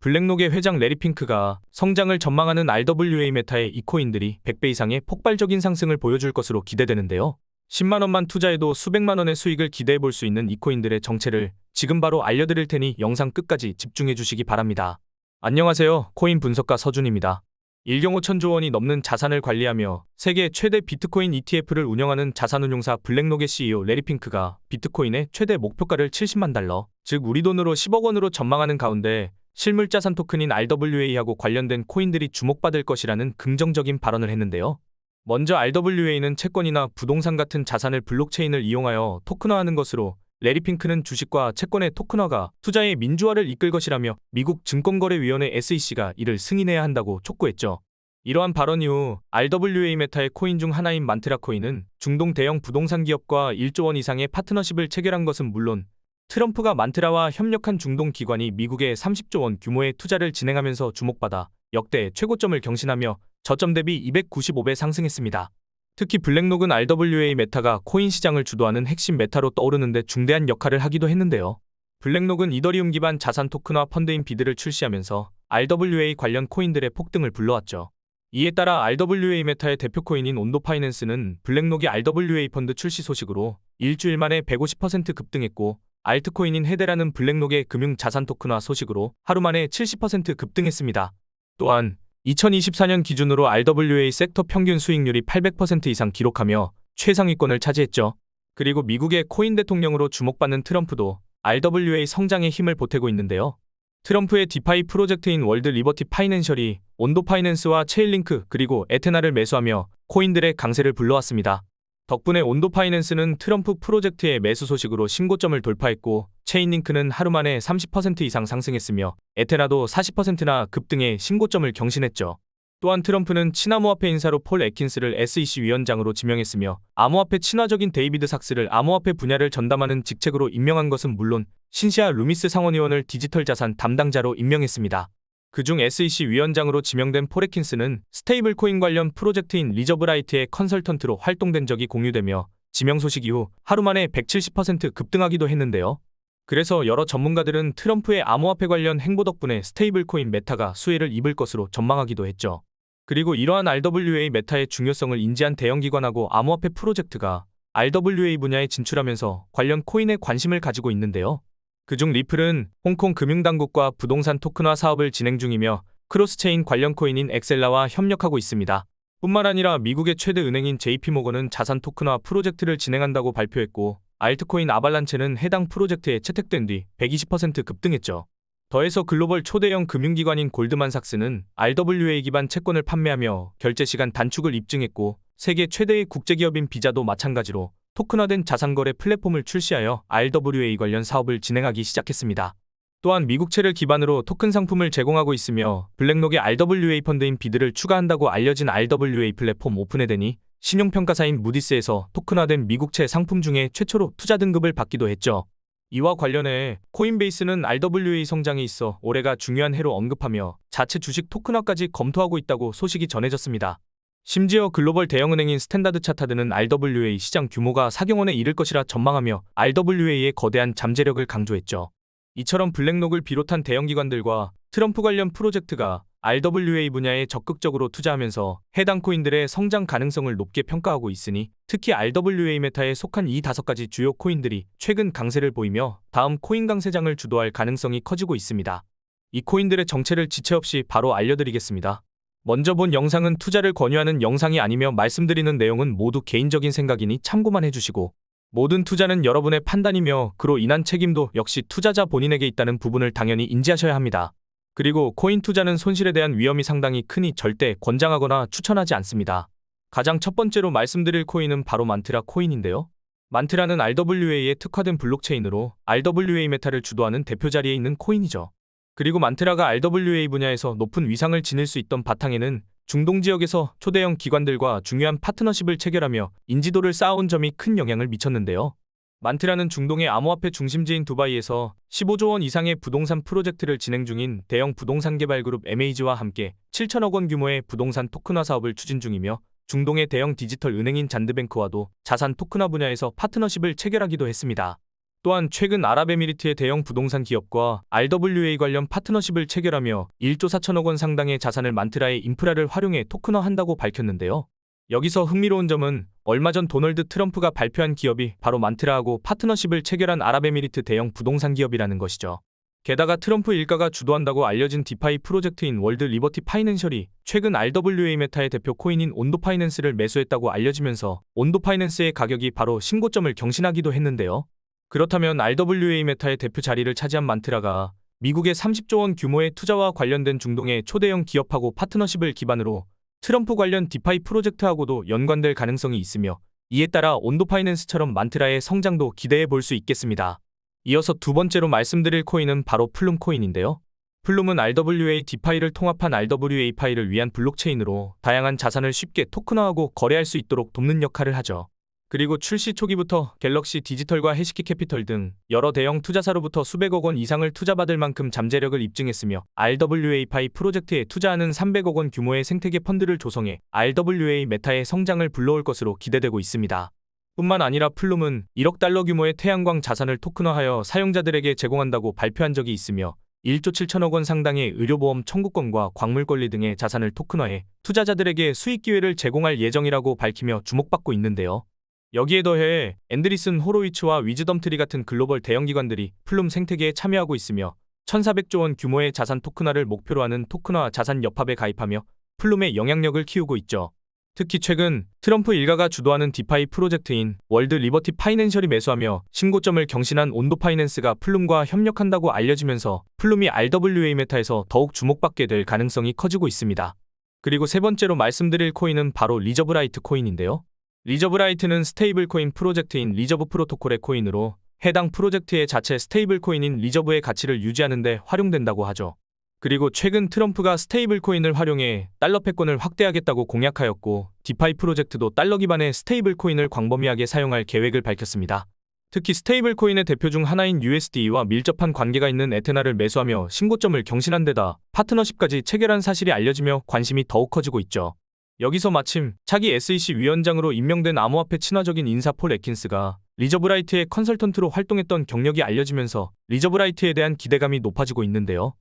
블랙록의 회장 레리 핑크가 성장을 전망하는 RWA 메타의 이 코인들이 100배 이상의 폭발적인 상승을 보여줄 것으로 기대되는데요. 10만 원만 투자해도 수백만 원의 수익을 기대해 볼 수 있는 이 코인들의 정체를 지금 바로 알려드릴 테니 영상 끝까지 집중해 주시기 바랍니다. 안녕하세요. 코인 분석가 서준입니다. 1경 5천조 원이 넘는 자산을 관리하며 세계 최대 비트코인 ETF를 운영하는 자산운용사 블랙록의 CEO 레리 핑크가 비트코인의 최대 목표가를 70만 달러, 즉 우리 돈으로 10억 원으로 전망하는 가운데 실물자산 토큰인 RWA하고 관련된 코인들이 주목받을 것이라는 긍정적인 발언을 했는데요. 먼저 RWA는 채권이나 부동산 같은 자산을 블록체인을 이용하여 토큰화하는 것으로 레리 핑크는 주식과 채권의 토큰화가 투자의 민주화를 이끌 것이라며 미국 증권거래위원회 SEC가 이를 승인해야 한다고 촉구했죠. 이러한 발언 이후 RWA 메타의 코인 중 하나인 만트라 코인은 중동 대형 부동산 기업과 1조 원 이상의 파트너십을 체결한 것은 물론 트럼프가 만트라와 협력한 중동 기관이 미국에 30조 원 규모의 투자를 진행하면서 주목받아 역대 최고점을 경신하며 저점 대비 295배 상승했습니다. 특히 블랙록은 RWA 메타가 코인 시장을 주도하는 핵심 메타로 떠오르는데 중대한 역할을 하기도 했는데요. 블랙록은 이더리움 기반 자산 토큰화 펀드인 비드를 출시하면서 RWA 관련 코인들의 폭등을 불러왔죠. 이에 따라 RWA 메타의 대표 코인인 온도 파이낸스는 블랙록이 RWA 펀드 출시 소식으로 일주일 만에 150% 급등했고, 알트코인인 헤데라는 블랙록의 금융 자산 토큰화 소식으로 하루 만에 70% 급등했습니다. 또한 2024년 기준으로 RWA 섹터 평균 수익률이 800% 이상 기록하며 최상위권을 차지했죠. 그리고 미국의 코인 대통령으로 주목받는 트럼프도 RWA 성장에 힘을 보태고 있는데요. 트럼프의 디파이 프로젝트인 월드 리버티 파이낸셜이 온도 파이낸스와 체인링크 그리고 에테나를 매수하며 코인들의 강세를 불러왔습니다. 덕분에 온도 파이낸스는 트럼프 프로젝트의 매수 소식으로 신고점을 돌파했고, 체인링크는 하루 만에 30% 이상 상승했으며 에테나도 40%나 급등해 신고점을 경신했죠. 또한 트럼프는 친암호화폐 인사로 폴 애킨스를 SEC 위원장으로 지명했으며 암호화폐 친화적인 데이비드 삭스를 암호화폐 분야를 전담하는 직책으로 임명한 것은 물론 신시아 루미스 상원의원을 디지털 자산 담당자로 임명했습니다. 그중 SEC 위원장으로 지명된 폴 애킨스는 스테이블 코인 관련 프로젝트인 리저브라이트의 컨설턴트로 활동된 적이 공유되며 지명 소식 이후 하루 만에 170% 급등하기도 했는데요. 그래서 여러 전문가들은 트럼프의 암호화폐 관련 행보 덕분에 스테이블 코인 메타가 수혜를 입을 것으로 전망하기도 했죠. 그리고 이러한 RWA 메타의 중요성을 인지한 대형기관하고 암호화폐 프로젝트가 RWA 분야에 진출하면서 관련 코인에 관심을 가지고 있는데요. 그중 리플은 홍콩 금융당국과 부동산 토큰화 사업을 진행 중이며 크로스체인 관련 코인인 엑셀라와 협력하고 있습니다. 뿐만 아니라 미국의 최대 은행인 JP모건은 자산 토큰화 프로젝트를 진행한다고 발표했고, 알트코인 아발란체는 해당 프로젝트에 채택된 뒤 120% 급등했죠. 더해서 글로벌 초대형 금융기관인 골드만삭스는 RWA 기반 채권을 판매하며 결제시간 단축을 입증했고, 세계 최대의 국제기업인 비자도 마찬가지로 토큰화된 자산거래 플랫폼을 출시하여 RWA 관련 사업을 진행하기 시작했습니다. 또한 미국채를 기반으로 토큰 상품을 제공하고 있으며 블랙록의 RWA 펀드인 비드를 추가한다고 알려진 RWA 플랫폼 오픈헤덴이 신용평가사인 무디스에서 토큰화된 미국채 상품 중에 최초로 투자 등급을 받기도 했죠. 이와 관련해 코인베이스는 RWA 성장에 있어 올해가 중요한 해로 언급하며 자체 주식 토큰화까지 검토하고 있다고 소식이 전해졌습니다. 심지어 글로벌 대형은행인 스탠다드 차타드는 RWA 시장 규모가 4경 원에 이를 것이라 전망하며 RWA의 거대한 잠재력을 강조했죠. 이처럼 블랙록을 비롯한 대형기관들과 트럼프 관련 프로젝트가 RWA 분야에 적극적으로 투자하면서 해당 코인들의 성장 가능성을 높게 평가하고 있으니 특히 RWA 메타에 속한 이 5가지 주요 코인들이 최근 강세를 보이며 다음 코인 강세장을 주도할 가능성이 커지고 있습니다. 이 코인들의 정체를 지체 없이 바로 알려드리겠습니다. 먼저 본 영상은 투자를 권유하는 영상이 아니며 말씀드리는 내용은 모두 개인적인 생각이니 참고만 해주시고, 모든 투자는 여러분의 판단이며 그로 인한 책임도 역시 투자자 본인에게 있다는 부분을 당연히 인지하셔야 합니다. 그리고 코인 투자는 손실에 대한 위험이 상당히 크니 절대 권장하거나 추천하지 않습니다. 가장 첫 번째로 말씀드릴 코인은 바로 만트라 코인인데요. 만트라는 RWA에 특화된 블록체인으로 RWA 메타를 주도하는 대표 자리에 있는 코인이죠. 그리고 만트라가 RWA 분야에서 높은 위상을 지닐 수 있던 바탕에는 중동 지역에서 초대형 기관들과 중요한 파트너십을 체결하며 인지도를 쌓아온 점이 큰 영향을 미쳤는데요. 만트라는 중동의 암호화폐 중심지인 두바이에서 15조 원 이상의 부동산 프로젝트를 진행 중인 대형 부동산 개발 그룹 MAG와 함께 7천억 원 규모의 부동산 토큰화 사업을 추진 중이며 중동의 대형 디지털 은행인 잔드뱅크와도 자산 토큰화 분야에서 파트너십을 체결하기도 했습니다. 또한 최근 아랍에미리트의 대형 부동산 기업과 RWA 관련 파트너십을 체결하며 1조 4천억 원 상당의 자산을 만트라의 인프라를 활용해 토큰화한다고 밝혔는데요. 여기서 흥미로운 점은 얼마 전 도널드 트럼프가 발표한 기업이 바로 만트라하고 파트너십을 체결한 아랍에미리트 대형 부동산 기업이라는 것이죠. 게다가 트럼프 일가가 주도한다고 알려진 디파이 프로젝트인 월드 리버티 파이낸셜이 최근 RWA 메타의 대표 코인인 온도 파이낸스를 매수했다고 알려지면서 온도 파이낸스의 가격이 바로 신고점을 경신하기도 했는데요. 그렇다면 RWA 메타의 대표 자리를 차지한 만트라가 미국의 30조 원 규모의 투자와 관련된 중동의 초대형 기업하고 파트너십을 기반으로 트럼프 관련 디파이 프로젝트하고도 연관될 가능성이 있으며 이에 따라 온도 파이낸스처럼 만트라의 성장도 기대해 볼 수 있겠습니다. 이어서 두 번째로 말씀드릴 코인은 바로 플룸 코인인데요. 플룸은 RWA 디파이를 통합한 RWA 파이를 위한 블록체인으로 다양한 자산을 쉽게 토큰화하고 거래할 수 있도록 돕는 역할을 하죠. 그리고 출시 초기부터 갤럭시 디지털과 해시키 캐피털 등 여러 대형 투자사로부터 수백억 원 이상을 투자받을 만큼 잠재력을 입증했으며 RWA 파이 프로젝트에 투자하는 300억 원 규모의 생태계 펀드를 조성해 RWA 메타의 성장을 불러올 것으로 기대되고 있습니다. 뿐만 아니라 플룸은 1억 달러 규모의 태양광 자산을 토큰화하여 사용자들에게 제공한다고 발표한 적이 있으며 1조 7천억 원 상당의 의료보험 청구권과 광물 권리 등의 자산을 토큰화해 투자자들에게 수익 기회를 제공할 예정이라고 밝히며 주목받고 있는데요. 여기에 더해 앤드리슨 호로위츠와 위즈덤트리 같은 글로벌 대형 기관들이 플룸 생태계에 참여하고 있으며 1,400조 원 규모의 자산 토큰화를 목표로 하는 토큰화 자산 협합에 가입하며 플룸의 영향력을 키우고 있죠. 특히 최근 트럼프 일가가 주도하는 디파이 프로젝트인 월드 리버티 파이낸셜이 매수하며 신고점을 경신한 온도 파이낸스가 플룸과 협력한다고 알려지면서 플룸이 RWA 메타에서 더욱 주목받게 될 가능성이 커지고 있습니다. 그리고 세 번째로 말씀드릴 코인은 바로 리저브라이트 코인인데요. 리저브라이트는 스테이블 코인 프로젝트인 리저브 프로토콜의 코인으로 해당 프로젝트의 자체 스테이블 코인인 리저브의 가치를 유지하는 데 활용된다고 하죠. 그리고 최근 트럼프가 스테이블 코인을 활용해 달러 패권을 확대하겠다고 공약하였고 디파이 프로젝트도 달러 기반의 스테이블 코인을 광범위하게 사용할 계획을 밝혔습니다. 특히 스테이블 코인의 대표 중 하나인 USD와 밀접한 관계가 있는 에테나를 매수하며 신고점을 경신한 데다 파트너십까지 체결한 사실이 알려지며 관심이 더욱 커지고 있죠. 여기서 마침 차기 SEC 위원장으로 임명된 암호화폐 친화적인 인사 폴 애킨스가 리저브라이트의 컨설턴트로 활동했던 경력이 알려지면서 리저브라이트에 대한 기대감이 높아지고 있는데요.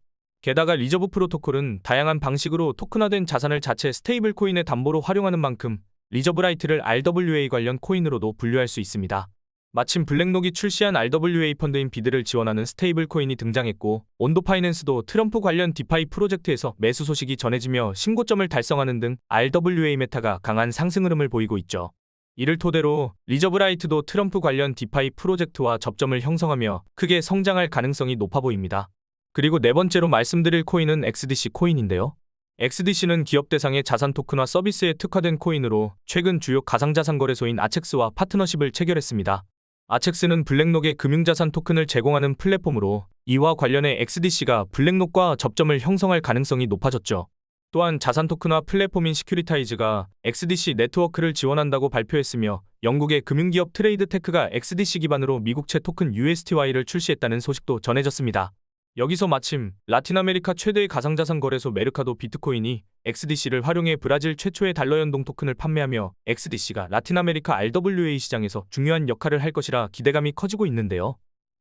게다가 리저브 프로토콜은 다양한 방식으로 토큰화된 자산을 자체 스테이블 코인의 담보로 활용하는 만큼 리저브라이트를 RWA 관련 코인으로도 분류할 수 있습니다. 마침 블랙록이 출시한 RWA 펀드인 비드를 지원하는 스테이블 코인이 등장했고 온도 파이낸스도 트럼프 관련 디파이 프로젝트에서 매수 소식이 전해지며 신고점을 달성하는 등 RWA 메타가 강한 상승 흐름을 보이고 있죠. 이를 토대로 리저브라이트도 트럼프 관련 디파이 프로젝트와 접점을 형성하며 크게 성장할 가능성이 높아 보입니다. 그리고 네 번째로 말씀드릴 코인은 XDC 코인인데요. XDC는 기업 대상의 자산 토큰화 서비스에 특화된 코인으로 최근 주요 가상자산 거래소인 아첵스와 파트너십을 체결했습니다. 아첵스는 블랙록의 금융자산 토큰을 제공하는 플랫폼으로 이와 관련해 XDC가 블랙록과 접점을 형성할 가능성이 높아졌죠. 또한 자산 토큰화 플랫폼인 시큐리타이즈가 XDC 네트워크를 지원한다고 발표했으며 영국의 금융기업 트레이드테크가 XDC 기반으로 미국채 토큰 USTY를 출시했다는 소식도 전해졌습니다. 여기서 마침 라틴 아메리카 최대의 가상자산 거래소 메르카도 비트코인이 XDC를 활용해 브라질 최초의 달러 연동 토큰을 판매하며 XDC가 라틴 아메리카 RWA 시장에서 중요한 역할을 할 것이라 기대감이 커지고 있는데요.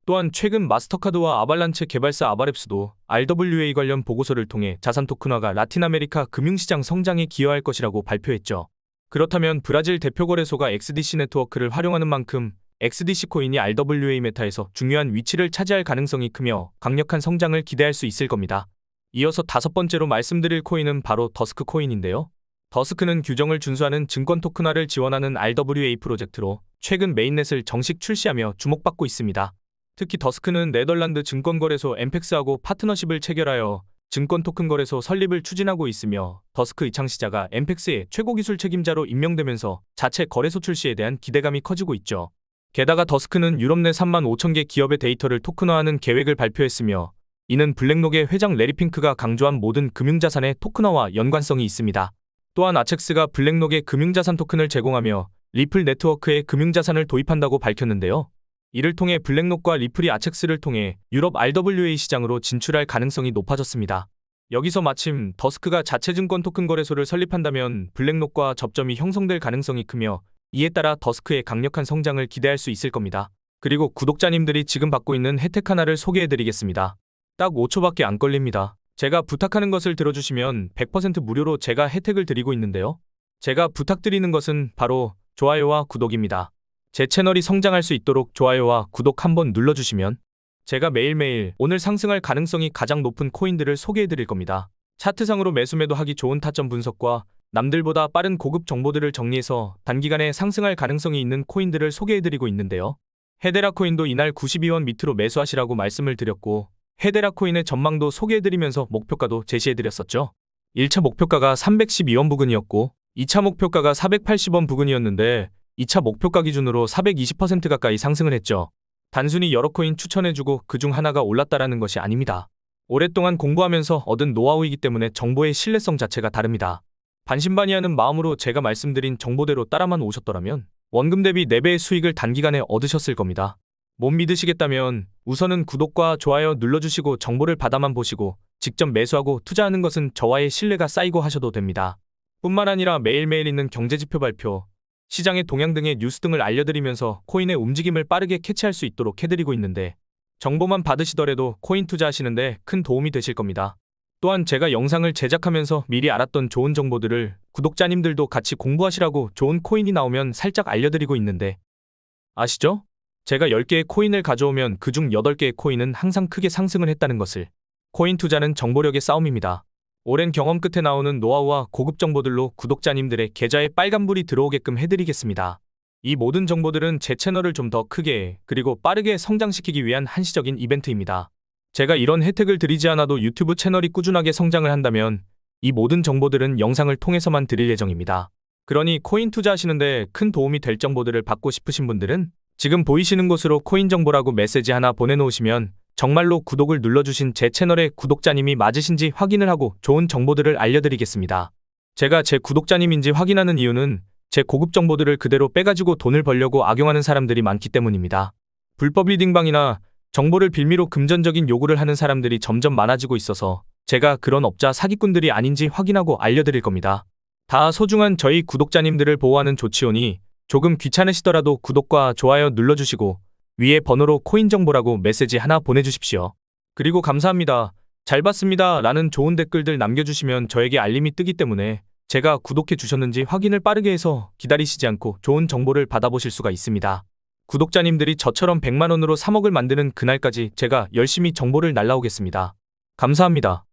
또한 최근 마스터카드와 아발란체 개발사 아바랩스도 RWA 관련 보고서를 통해 자산 토큰화가 라틴 아메리카 금융시장 성장에 기여할 것이라고 발표했죠. 그렇다면 브라질 대표 거래소가 XDC 네트워크를 활용하는 만큼 XDC 코인이 RWA 메타에서 중요한 위치를 차지할 가능성이 크며 강력한 성장을 기대할 수 있을 겁니다. 이어서 다섯 번째로 말씀드릴 코인은 바로 더스크 코인인데요. 더스크는 규정을 준수하는 증권 토큰화를 지원하는 RWA 프로젝트로 최근 메인넷을 정식 출시하며 주목받고 있습니다. 특히 더스크는 네덜란드 증권거래소 엠펙스하고 파트너십을 체결하여 증권 토큰 거래소 설립을 추진하고 있으며 더스크 이창시자가 엠펙스의 최고 기술 책임자로 임명되면서 자체 거래소 출시에 대한 기대감이 커지고 있죠. 게다가 더스크는 유럽 내 3만 5천 개 기업의 데이터를 토큰화하는 계획을 발표했으며 이는 블랙록의 회장 레리 핑크가 강조한 모든 금융자산의 토큰화와 연관성이 있습니다. 또한 아첵스가 블랙록의 금융자산 토큰을 제공하며 리플 네트워크에 금융자산을 도입한다고 밝혔는데요. 이를 통해 블랙록과 리플이 아첵스를 통해 유럽 RWA 시장으로 진출할 가능성이 높아졌습니다. 여기서 마침 더스크가 자체 증권 토큰 거래소를 설립한다면 블랙록과 접점이 형성될 가능성이 크며 이에 따라 더스크의 강력한 성장을 기대할 수 있을 겁니다. 그리고 구독자님들이 지금 받고 있는 혜택 하나를 소개해드리겠습니다. 딱 5초밖에 안 걸립니다. 제가 부탁하는 것을 들어주시면 100% 무료로 제가 혜택을 드리고 있는데요. 제가 부탁드리는 것은 바로 좋아요와 구독입니다. 제 채널이 성장할 수 있도록 좋아요와 구독 한번 눌러주시면 제가 매일매일 오늘 상승할 가능성이 가장 높은 코인들을 소개해드릴 겁니다. 차트상으로 매수매도 하기 좋은 타점 분석과 남들보다 빠른 고급 정보들을 정리해서 단기간에 상승할 가능성이 있는 코인들을 소개해드리고 있는데요. 헤데라 코인도 이날 92원 밑으로 매수하시라고 말씀을 드렸고 헤데라 코인의 전망도 소개해드리면서 목표가도 제시해드렸었죠. 1차 목표가가 312원 부근이었고 2차 목표가가 480원 부근이었는데 2차 목표가 기준으로 420% 가까이 상승을 했죠. 단순히 여러 코인 추천해주고 그중 하나가 올랐다라는 것이 아닙니다. 오랫동안 공부하면서 얻은 노하우이기 때문에 정보의 신뢰성 자체가 다릅니다. 반신반의하는 마음으로 제가 말씀드린 정보대로 따라만 오셨더라면 원금 대비 4배의 수익을 단기간에 얻으셨을 겁니다. 못 믿으시겠다면 우선은 구독과 좋아요 눌러주시고 정보를 받아만 보시고 직접 매수하고 투자하는 것은 저와의 신뢰가 쌓이고 하셔도 됩니다. 뿐만 아니라 매일매일 있는 경제지표 발표, 시장의 동향 등의 뉴스 등을 알려드리면서 코인의 움직임을 빠르게 캐치할 수 있도록 해드리고 있는데 정보만 받으시더라도 코인 투자하시는데 큰 도움이 되실 겁니다. 또한 제가 영상을 제작하면서 미리 알았던 좋은 정보들을 구독자님들도 같이 공부하시라고 좋은 코인이 나오면 살짝 알려드리고 있는데 아시죠? 제가 10개의 코인을 가져오면 그중 8개의 코인은 항상 크게 상승을 했다는 것을. 코인 투자는 정보력의 싸움입니다. 오랜 경험 끝에 나오는 노하우와 고급 정보들로 구독자님들의 계좌에 빨간불이 들어오게끔 해드리겠습니다. 이 모든 정보들은 제 채널을 좀 더 크게 그리고 빠르게 성장시키기 위한 한시적인 이벤트입니다. 제가 이런 혜택을 드리지 않아도 유튜브 채널이 꾸준하게 성장을 한다면 이 모든 정보들은 영상을 통해서만 드릴 예정입니다. 그러니 코인 투자하시는데 큰 도움이 될 정보들을 받고 싶으신 분들은 지금 보이시는 곳으로 코인 정보라고 메시지 하나 보내놓으시면 정말로 구독을 눌러주신 제 채널의 구독자님이 맞으신지 확인을 하고 좋은 정보들을 알려드리겠습니다. 제가 제 구독자님인지 확인하는 이유는 제 고급 정보들을 그대로 빼가지고 돈을 벌려고 악용하는 사람들이 많기 때문입니다. 불법 리딩방이나 정보를 빌미로 금전적인 요구를 하는 사람들이 점점 많아지고 있어서 제가 그런 업자 사기꾼들이 아닌지 확인하고 알려드릴 겁니다. 다 소중한 저희 구독자님들을 보호하는 조치오니 조금 귀찮으시더라도 구독과 좋아요 눌러주시고 위에 번호로 코인 정보라고 메시지 하나 보내주십시오. 그리고 감사합니다. 잘 봤습니다. 라는 좋은 댓글들 남겨주시면 저에게 알림이 뜨기 때문에 제가 구독해 주셨는지 확인을 빠르게 해서 기다리시지 않고 좋은 정보를 받아보실 수가 있습니다. 구독자님들이 저처럼 100만 원으로 3억을 만드는 그날까지 제가 열심히 정보를 날라오겠습니다. 감사합니다.